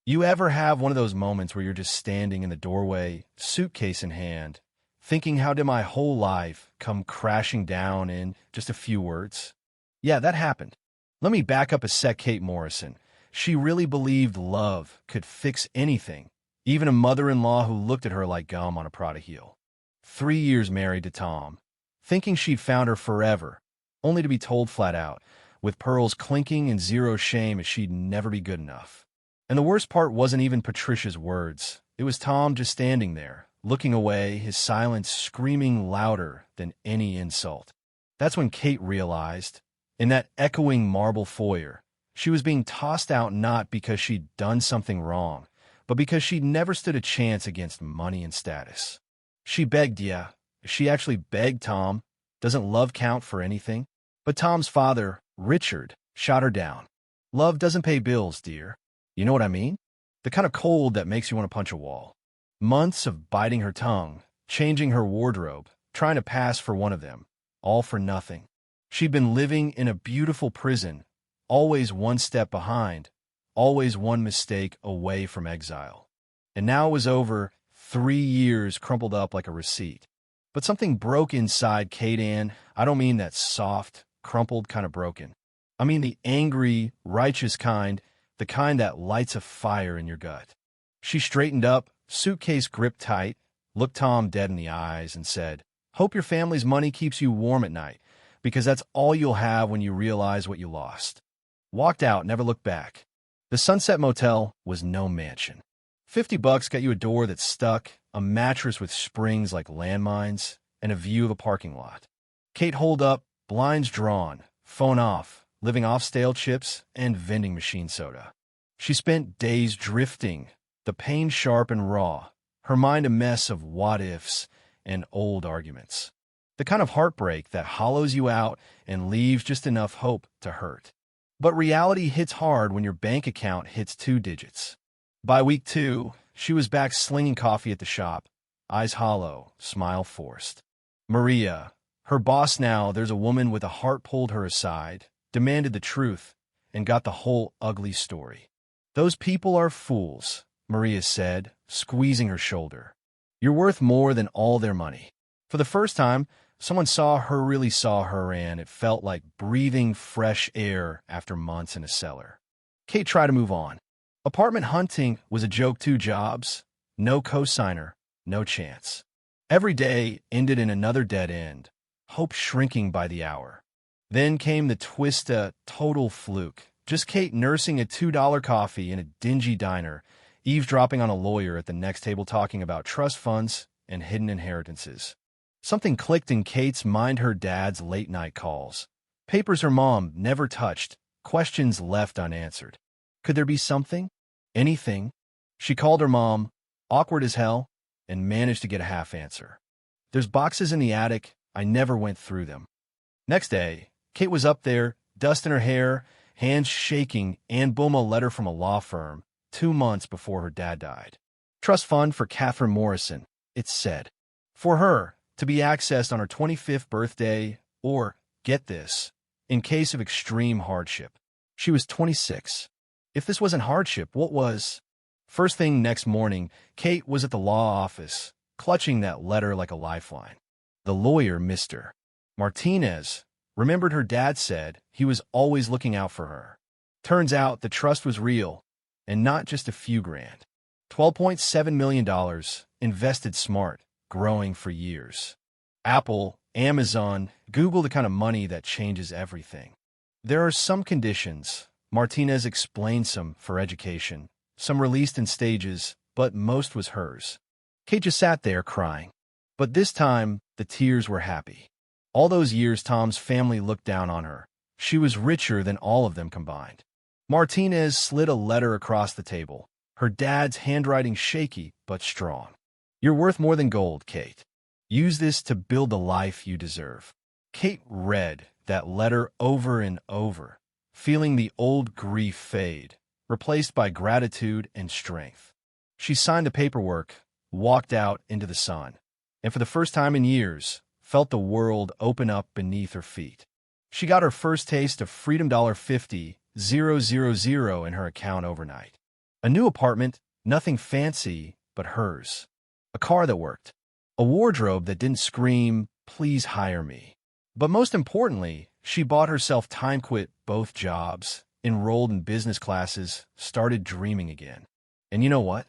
You ever have one of those moments where you're just standing in the doorway, suitcase in hand, thinking, how did my whole life come crashing down in just a few words? Yeah, that happened. Let me back up a sec. Kate Morrison. She really believed love could fix anything, even a mother-in-law who looked at her like gum on a Prada heel. 3 years married to Tom, thinking she'd found her forever, only to be told flat out, with pearls clinking and zero shame, as she'd never be good enough. And the worst part wasn't even Patricia's words. It was Tom just standing there, looking away, his silence screaming louder than any insult. That's when Kate realized, in that echoing marble foyer, she was being tossed out not because she'd done something wrong, but because she'd never stood a chance against money and status. She begged, yeah, she actually begged Tom. Doesn't love count for anything? But Tom's father, Richard, shot her down. Love doesn't pay bills, dear. You know what I mean? The kind of cold that makes you want to punch a wall. Months of biting her tongue, changing her wardrobe, trying to pass for one of them, all for nothing. She'd been living in a beautiful prison, always one step behind, always one mistake away from exile. And now it was over, 3 years crumpled up like a receipt. But something broke inside Kate Ann. I don't mean that soft, crumpled kind of broken. I mean the angry, righteous kind, the kind that lights a fire in your gut. She straightened up, suitcase gripped tight, looked Tom dead in the eyes, and said, "Hope your family's money keeps you warm at night, because that's all you'll have when you realize what you lost." Walked out, never looked back. The Sunset Motel was no mansion. $50 got you a door that stuck, a mattress with springs like landmines, and a view of a parking lot. Kate holed up, blinds drawn, phone off, living off stale chips and vending machine soda. She spent days drifting, the pain sharp and raw, her mind a mess of what-ifs and old arguments. The kind of heartbreak that hollows you out and leaves just enough hope to hurt. But reality hits hard when your bank account hits 2 digits. By week 2, she was back slinging coffee at the shop, eyes hollow, smile forced. Maria, her boss now, there's a woman with a heart, pulled her aside, demanded the truth, and got the whole ugly story. "Those people are fools," Maria said, squeezing her shoulder. "You're worth more than all their money." For the first time, someone really saw her, and it felt like breathing fresh air after months in a cellar. Kate tried to move on. Apartment hunting was a joke. 2 jobs, no cosigner, no chance. Every day ended in another dead end, hope shrinking by the hour. Then came the twist, a total fluke. Just Kate nursing a $2 coffee in a dingy diner, eavesdropping on a lawyer at the next table talking about trust funds and hidden inheritances. Something clicked in Kate's mind, her dad's late-night calls. Papers her mom never touched, questions left unanswered. Could there be something? Anything? She called her mom, awkward as hell, and managed to get a half answer. "There's boxes in the attic. I never went through them." Next day, Kate was up there, dust in her hair, hands shaking, and boom, a letter from a law firm 2 months before her dad died. "Trust fund for Catherine Morrison," it said. For her, to be accessed on her 25th birthday, or, get this, in case of extreme hardship. She was 26. If this wasn't hardship, what was? First thing next morning, Kate was at the law office, clutching that letter like a lifeline. The lawyer, Mr. Martinez, remembered her dad said he was always looking out for her. Turns out the trust was real, and not just a few grand. $12.7 million, invested smart, growing for years. Apple, Amazon, Google, the kind of money that changes everything. There are some conditions. Martinez explained, some for education, some released in stages, but most was hers. Kate just sat there crying. But this time, the tears were happy. All those years, Tom's family looked down on her. She was richer than all of them combined. Martinez slid a letter across the table, her dad's handwriting shaky but strong. "You're worth more than gold, Kate. Use this to build the life you deserve." Kate read that letter over and over, feeling the old grief fade, replaced by gratitude and strength. She signed the paperwork, walked out into the sun, and for the first time in years, felt the world open up beneath her feet. She got her first taste of freedom, $50,000 in her account overnight. A new apartment, nothing fancy, but hers. A car that worked. A wardrobe that didn't scream, "Please hire me." But most importantly, she bought herself time, quit both jobs, enrolled in business classes, started dreaming again. And you know what?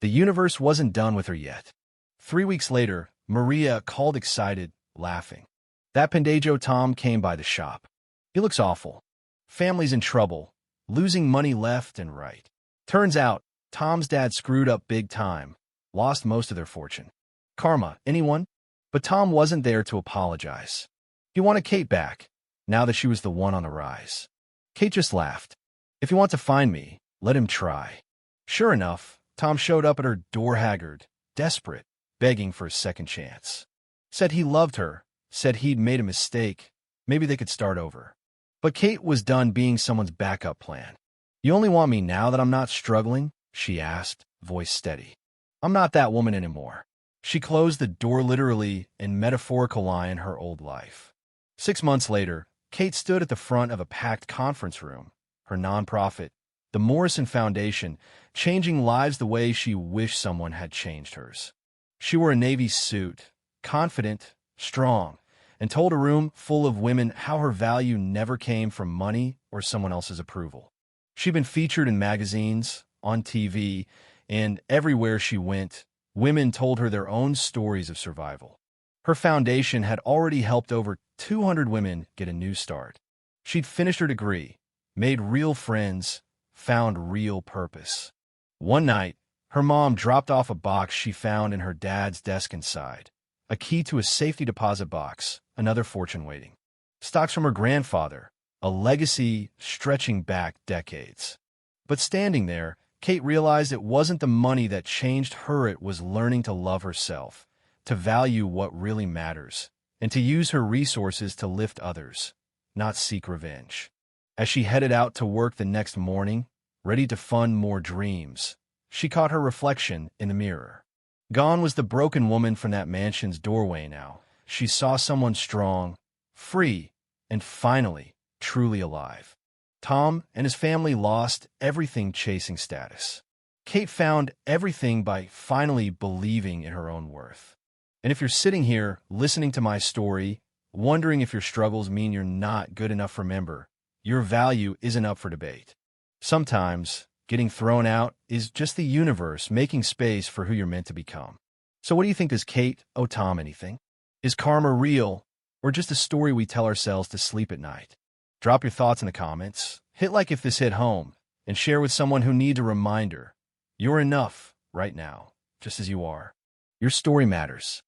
The universe wasn't done with her yet. 3 weeks later, Maria called excited, laughing. That Pendejo Tom came by the shop. He looks awful. Family's in trouble, losing money left and right. Turns out, Tom's dad screwed up big time, lost most of their fortune. Karma, anyone? But Tom wasn't there to apologize. He wanted Kate back, now that she was the one on the rise. Kate just laughed. If you want to find me, let him try. Sure enough, Tom showed up at her door haggard, desperate, begging for a second chance. Said he loved her, said he'd made a mistake, maybe they could start over. But Kate was done being someone's backup plan. You only want me now that I'm not struggling? She asked, voice steady. I'm not that woman anymore. She closed the door literally and metaphorical lie in her old life. 6 months later, Kate stood at the front of a packed conference room, her nonprofit, the Morrison Foundation, changing lives the way she wished someone had changed hers. She wore a navy suit, confident, strong, and told a room full of women how her value never came from money or someone else's approval. She'd been featured in magazines, on TV, and everywhere she went, women told her their own stories of survival. Her foundation had already helped over 200 women get a new start. She'd finished her degree, made real friends, found real purpose. One night, her mom dropped off a box she found in her dad's desk inside. A key to a safety deposit box, another fortune waiting. Stocks from her grandfather, a legacy stretching back decades. But standing there, Kate realized it wasn't the money that changed her, it was learning to love herself, to value what really matters, and to use her resources to lift others, not seek revenge. As she headed out to work the next morning, ready to fund more dreams, she caught her reflection in the mirror. Gone was the broken woman from that mansion's doorway now. She saw someone strong, free, and finally, truly alive. Tom and his family lost everything chasing status. Kate found everything by finally believing in her own worth. And if you're sitting here listening to my story, wondering if your struggles mean you're not good enough, remember, your value isn't up for debate. Sometimes, getting thrown out is just the universe making space for who you're meant to become. So what do you think? Does Kate owe Tom anything? Is karma real, or just a story we tell ourselves to sleep at night? Drop your thoughts in the comments, hit like if this hit home, and share with someone who needs a reminder. You're enough right now, just as you are. Your story matters.